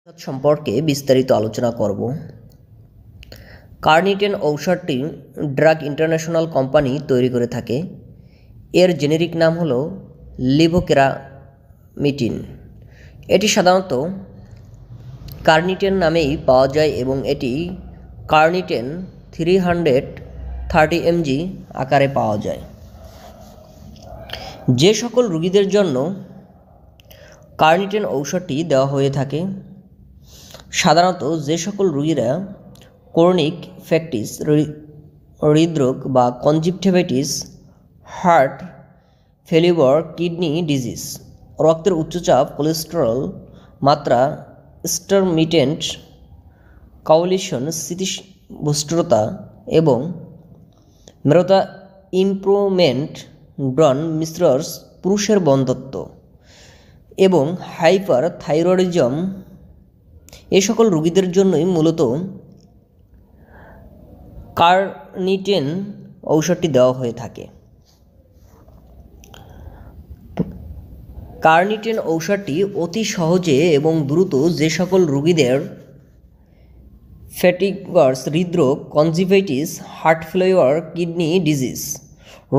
সম্পর্কে বিস্তারিত আলোচনা করব। কার্নিটেন ঔষধটি ড্রাগ ইন্টারন্যাশনাল কোম্পানি তৈরি করে থাকে। এর জেনেরিক নাম হলো লিভোকেরামিটিন। এটি সাধারণত কার্নিটেন নামেই পাওয়া যায় এবং এটি কার্নিটেন 330 mg আকারে পাওয়া যায়। যে সকল রোগীদের জন্য কার্নিটেন ঔষধটি দেওয়া হয়ে থাকে, সাধারণত যে সকল রোগীরা ক্রনিক ফ্যাক্টিস হৃদরোগ বা conjunctivitis, heart failure, kidney disease, রক্তের উচ্চচাপ, কোলেস্টেরল মাত্রা, ইন্টারমিটেন্ট কাউলিশন, স্মৃতিভ্রষ্টতা এবং মেরুতা ইমপ্রুভমেন্ট, ব্রন মিশ্রস, পুরুষের বন্ধ্যত্ব এবং হাইপার থাইরয়েডিজম, এ সকল রোগীদের জন্যই মূলত কার্নিটেন ঔষধটি দেওয়া হয়ে থাকে। কার্নিটেন ঔষধটি অতি সহজে এবং দ্রুত যে সকল রোগীদের ফ্যাটিগার্স, হৃদরোগ, conjunctivitis, heart failure, kidney disease,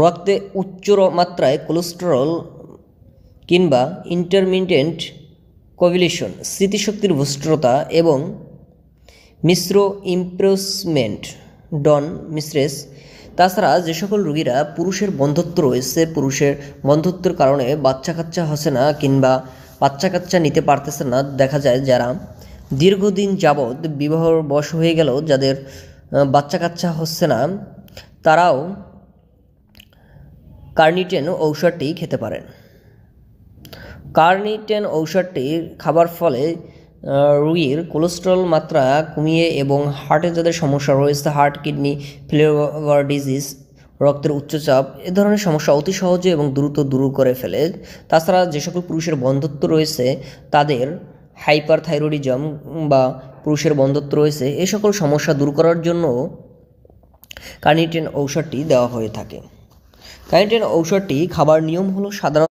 রক্তে উচ্চ মাত্রায় কোলেস্টেরল কিংবা ইন্টারমিটেন্ট কোভিলেশন, স্মৃতিশক্তির ভ্রষ্টতা এবং মিশ্র ইমপ্রেসমেন্ট, ডন মিশ্রেস। তাছাড়া যে সকল রোগীরা পুরুষের বন্ধ্যত্ব রয়েছে, পুরুষের বন্ধ্যত্বের কারণে বাচ্চা কাচ্চা হচ্ছে না কিংবা বাচ্চা কাচ্চা নিতে পারতেছে না, দেখা যায় যারা দীর্ঘদিন যাবৎ বিবাহর বয়স হয়ে গেল, যাদের বাচ্চা কাচ্চা হচ্ছে না, তারাও কার্নিটেন ঔষধটি খেতে পারেন। কার্নিটেন ঔষধটি খাবার ফলে রোগীর কোলেস্টেরল মাত্রা কমিয়ে এবং হার্টে যাদের সমস্যা রয়েছে, হার্ট, কিডনি ফেলিওর ডিজিজ, রক্তের উচ্চচাপ, এ ধরনের সমস্যা অতি সহজে এবং দ্রুত দূর করে ফেলে। তাছাড়া যে সকল পুরুষের বন্ধ্যত্ব রয়েছে, তাদের হাইপার থাইরয়েডিজম বা পুরুষের বন্ধ্যত্ব রয়েছে, এ সকল সমস্যা দূর করার জন্য কার্নিটেন ঔষধটি দেওয়া হয়ে থাকে। কার্নিটেন ঔষধটি খাবার নিয়ম হলো সাধারণত